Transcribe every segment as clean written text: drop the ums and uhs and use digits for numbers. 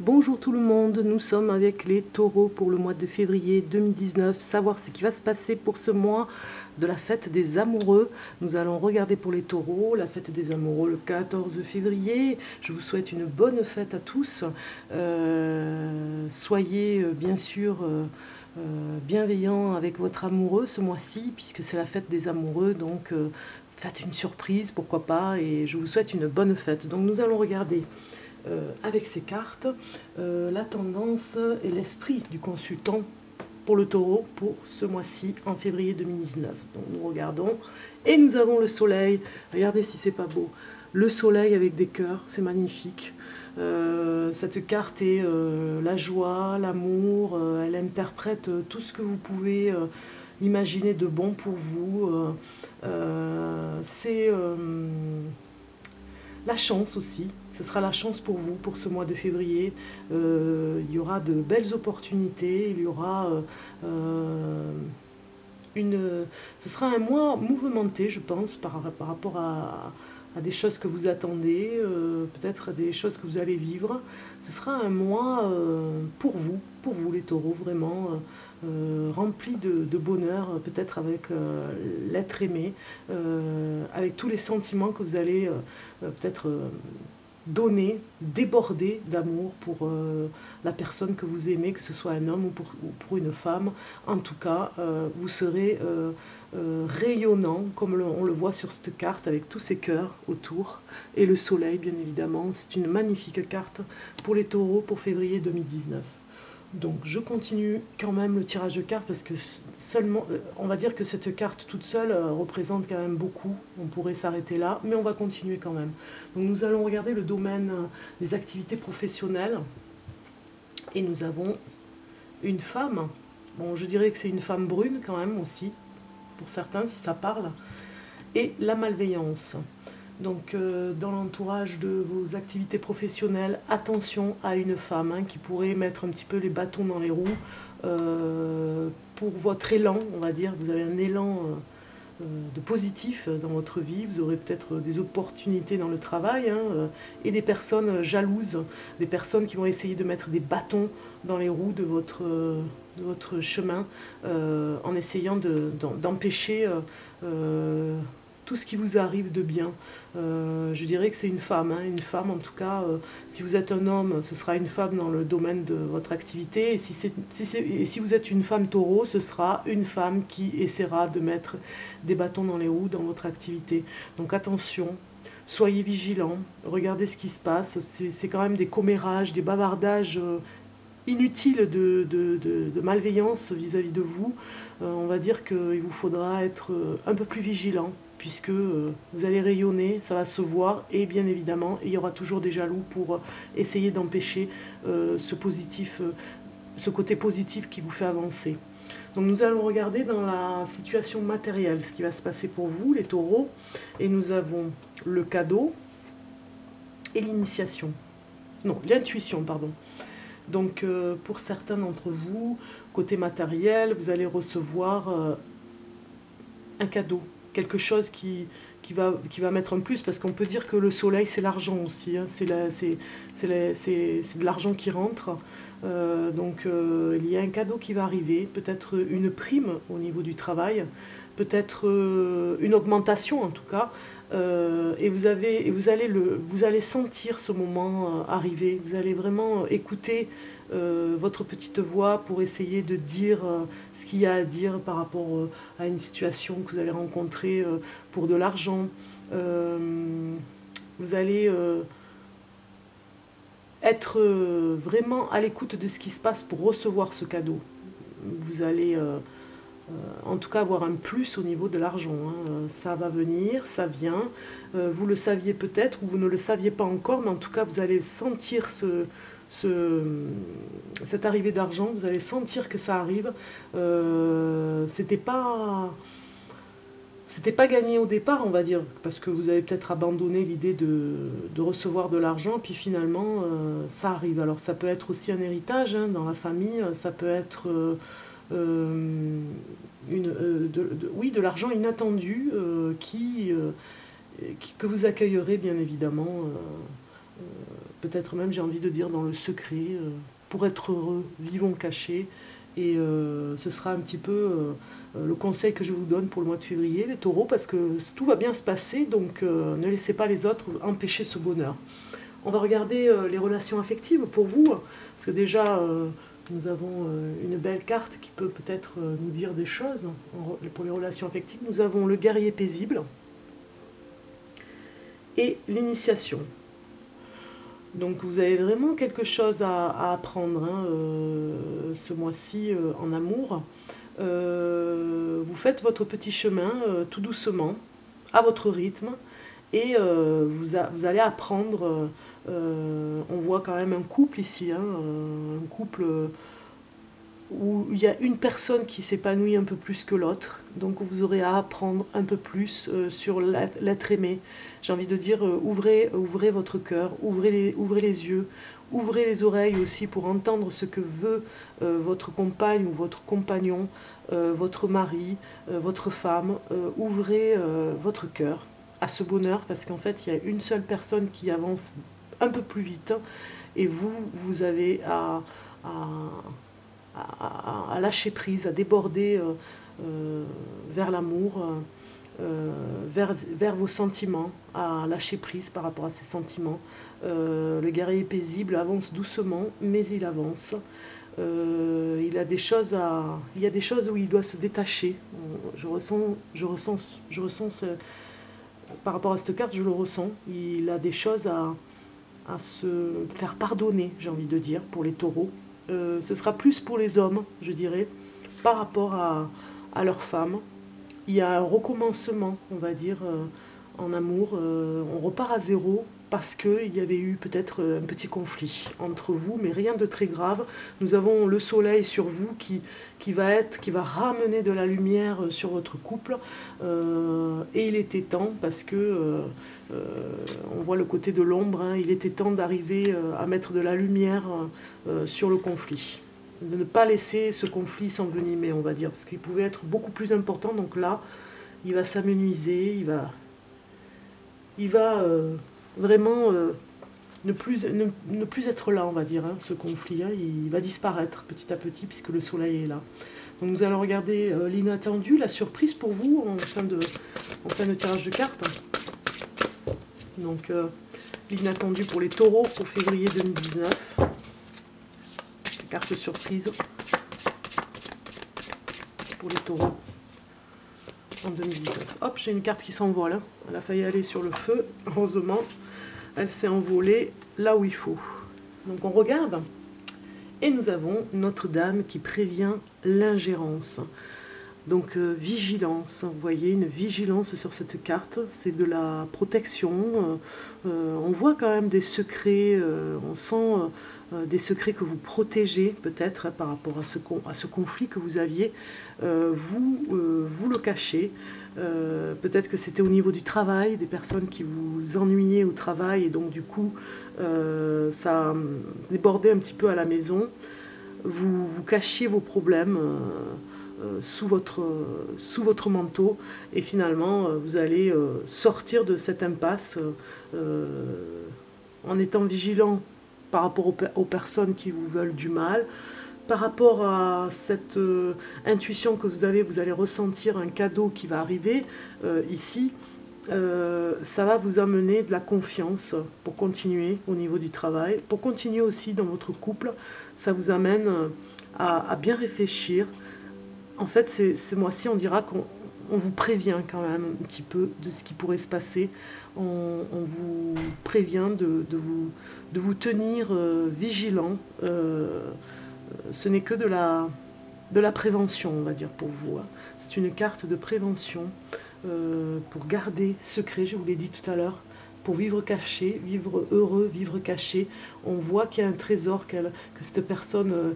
Bonjour tout le monde, nous sommes avec les taureaux pour le mois de février 2019. Savoir ce qui va se passer pour ce mois de la fête des amoureux. Nous allons regarder pour les taureaux la fête des amoureux le 14 février. Je vous souhaite une bonne fête à tous. Soyez bien sûr bienveillants avec votre amoureux ce mois-ci puisque c'est la fête des amoureux. Donc faites une surprise, pourquoi pas, et je vous souhaite une bonne fête. Donc nous allons regarder avec ces cartes la tendance et l'esprit du consultant pour le taureau pour ce mois-ci en février 2019. Donc nous regardons et nous avons le soleil. Regardez si c'est pas beau. Le soleil avec des cœurs, c'est magnifique. Cette carte est la joie, l'amour, elle interprète tout ce que vous pouvez imaginer de bon pour vous. C'est la chance aussi, ce sera la chance pour vous pour ce mois de février. Il y aura de belles opportunités, il y aura ce sera un mois mouvementé, je pense, par rapport à des choses que vous attendez, peut-être des choses que vous allez vivre. Ce sera un mois pour vous les taureaux, vraiment rempli de bonheur, peut-être avec l'être aimé, avec tous les sentiments que vous allez peut-être donner, déborder d'amour pour la personne que vous aimez, que ce soit un homme ou pour une femme. En tout cas, vous serez rayonnant, comme on le voit sur cette carte, avec tous ces cœurs autour, et le soleil, bien évidemment. C'est une magnifique carte pour les taureaux pour février 2019. Donc je continue quand même le tirage de cartes parce que seulement, on va dire que cette carte toute seule représente quand même beaucoup. On pourrait s'arrêter là, mais on va continuer quand même. Donc nous allons regarder le domaine des activités professionnelles. Et nous avons une femme. Bon, je dirais que c'est une femme brune quand même aussi, pour certains si ça parle. Et la malveillance. Donc dans l'entourage de vos activités professionnelles, attention à une femme qui pourrait mettre un petit peu les bâtons dans les roues pour votre élan, on va dire. Vous avez un élan de positif dans votre vie, vous aurez peut-être des opportunités dans le travail et des personnes jalouses, des personnes qui vont essayer de mettre des bâtons dans les roues de votre chemin en essayant d'empêcher tout ce qui vous arrive de bien. Je dirais que c'est une femme en tout cas. Si vous êtes un homme, ce sera une femme dans le domaine de votre activité. Et si vous êtes une femme taureau, ce sera une femme qui essaiera de mettre des bâtons dans les roues dans votre activité. Donc attention, soyez vigilants, regardez ce qui se passe. C'est quand même des commérages, des bavardages inutiles de malveillance vis-à-vis de vous. On va dire qu'il vous faudra être un peu plus vigilant puisque vous allez rayonner, ça va se voir et bien évidemment il y aura toujours des jaloux pour essayer d'empêcher ce côté positif qui vous fait avancer. Donc nous allons regarder dans la situation matérielle ce qui va se passer pour vous les taureaux, et nous avons le cadeau et l'initiation. Non, l'intuition, pardon. Donc pour certains d'entre vous, côté matériel, vous allez recevoir un cadeau, quelque chose qui va mettre un plus, parce qu'on peut dire que le soleil c'est l'argent aussi, c'est de l'argent qui rentre. Donc il y a un cadeau qui va arriver, peut-être une prime au niveau du travail, peut-être une augmentation en tout cas. Et vous allez sentir ce moment arriver, vous allez vraiment écouter votre petite voix pour essayer de dire ce qu'il y a à dire par rapport à une situation que vous allez rencontrer pour de l'argent. Vous allez être vraiment à l'écoute de ce qui se passe pour recevoir ce cadeau. Vous allez en tout cas avoir un plus au niveau de l'argent. Ça va venir, ça vient. Vous le saviez peut-être ou vous ne le saviez pas encore, mais en tout cas vous allez sentir cette arrivée d'argent, vous allez sentir que ça arrive. C'était pas gagné au départ, on va dire, parce que vous avez peut-être abandonné l'idée de recevoir de l'argent, puis finalement ça arrive. Alors ça peut être aussi un héritage dans la famille, ça peut être de l'argent inattendu que vous accueillerez bien évidemment peut-être même j'ai envie de dire dans le secret. Pour être heureux, vivons cachés. Et ce sera un petit peu le conseil que je vous donne pour le mois de février, les taureaux, parce que tout va bien se passer, donc ne laissez pas les autres empêcher ce bonheur. On va regarder les relations affectives pour vous, parce que déjà nous avons une belle carte qui peut peut-être nous dire des choses pour les relations affectives. Nous avons le guerrier paisible et l'initiation. Donc vous avez vraiment quelque chose à apprendre hein, ce mois-ci en amour. Vous faites votre petit chemin tout doucement, à votre rythme, et vous allez apprendre. On voit quand même un couple ici, hein, un couple où il y a une personne qui s'épanouit un peu plus que l'autre, donc vous aurez à apprendre un peu plus sur l'être aimé. J'ai envie de dire, ouvrez votre cœur, ouvrez les yeux, ouvrez les oreilles aussi pour entendre ce que veut votre compagne ou votre compagnon, votre mari, votre femme. Ouvrez votre cœur à ce bonheur, parce qu'en fait, il y a une seule personne qui avance un peu plus vite, et vous avez à lâcher prise, à déborder vers l'amour, vers vos sentiments, à lâcher prise par rapport à ces sentiments. Le guerrier paisible avance doucement, mais il avance. Il y a des choses où il doit se détacher. Je ressens par rapport à cette carte, je le ressens. Il a des choses à se faire pardonner, j'ai envie de dire, pour les taureaux. Ce sera plus pour les hommes, je dirais, par rapport à leurs femmes. Il y a un recommencement, on va dire, en amour. On repart à zéro parce qu'il y avait eu peut-être un petit conflit entre vous, mais rien de très grave. Nous avons le soleil sur vous qui va ramener de la lumière sur votre couple. Et il était temps, parce que on voit le côté de l'ombre, hein, il était temps d'arriver à mettre de la lumière sur le conflit. De ne pas laisser ce conflit s'envenimer, on va dire, parce qu'il pouvait être beaucoup plus important. Donc là, il va s'amenuiser, il va vraiment ne plus être là, on va dire, hein, ce conflit, hein, il va disparaître petit à petit puisque le soleil est là. Donc nous allons regarder l'inattendu, la surprise pour vous en fin de tirage de cartes. Donc l'inattendu pour les taureaux pour février 2019. Carte surprise pour les taureaux en 2019. Hop, j'ai une carte qui s'envole. Hein. Elle a failli aller sur le feu. Heureusement, elle s'est envolée là où il faut. Donc on regarde. Et nous avons Notre-Dame qui prévient l'ingérence. Donc vigilance, vous voyez, une vigilance sur cette carte, c'est de la protection. On voit quand même des secrets, on sent des secrets que vous protégez peut-être par rapport à ce conflit que vous aviez. Vous le cachez. Peut-être que c'était au niveau du travail, des personnes qui vous ennuyaient au travail, et donc du coup ça débordait un petit peu à la maison. Vous cachiez vos problèmes sous votre manteau, et finalement vous allez sortir de cette impasse en étant vigilant par rapport aux personnes qui vous veulent du mal. Par rapport à cette intuition que vous allez ressentir un cadeau qui va arriver ici. Ça va vous amener de la confiance pour continuer au niveau du travail, pour continuer aussi dans votre couple. Ça vous amène à bien réfléchir. En fait, ce mois-ci, on dira qu'on vous prévient quand même un petit peu de ce qui pourrait se passer. On vous prévient de vous tenir vigilant. Ce n'est que de la prévention, on va dire, pour vous. Hein. C'est une carte de prévention pour garder secret, je vous l'ai dit tout à l'heure, pour vivre caché, vivre heureux, vivre caché. On voit qu'il y a un trésor que cette personne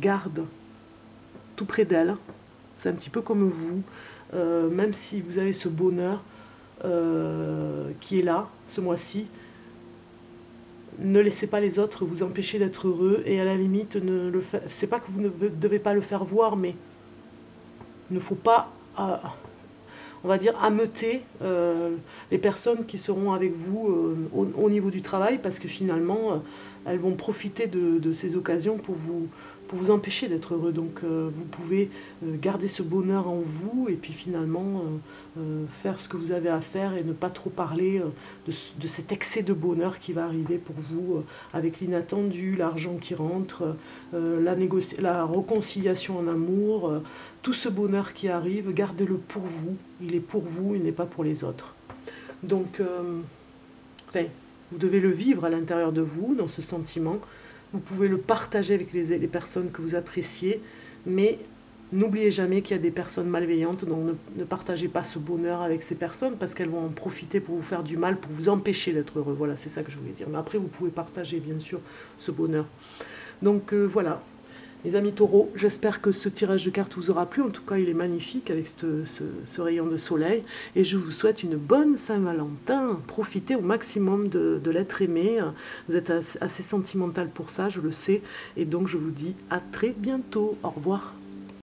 garde tout près d'elle. C'est un petit peu comme vous, même si vous avez ce bonheur qui est là ce mois-ci, ne laissez pas les autres vous empêcher d'être heureux, et à la limite, c'est pas que vous ne devez pas le faire voir, mais il ne faut pas... on va dire, ameuter les personnes qui seront avec vous au niveau du travail, parce que finalement, elles vont profiter de ces occasions pour vous empêcher d'être heureux. Donc vous pouvez garder ce bonheur en vous et puis finalement faire ce que vous avez à faire et ne pas trop parler de cet excès de bonheur qui va arriver pour vous avec l'inattendu, l'argent qui rentre, la réconciliation en amour, tout ce bonheur qui arrive, gardez-le pour vous. Il est pour vous, il n'est pas pour les autres. Donc, enfin, vous devez le vivre à l'intérieur de vous, dans ce sentiment. Vous pouvez le partager avec les personnes que vous appréciez, mais n'oubliez jamais qu'il y a des personnes malveillantes, donc ne partagez pas ce bonheur avec ces personnes parce qu'elles vont en profiter pour vous faire du mal, pour vous empêcher d'être heureux. Voilà, c'est ça que je voulais dire. Mais après, vous pouvez partager, bien sûr, ce bonheur. Donc voilà, les amis taureaux, j'espère que ce tirage de cartes vous aura plu. En tout cas, il est magnifique avec ce rayon de soleil. Et je vous souhaite une bonne Saint-Valentin. Profitez au maximum de l'être aimé. Vous êtes assez sentimental pour ça, je le sais. Et donc, je vous dis à très bientôt. Au revoir.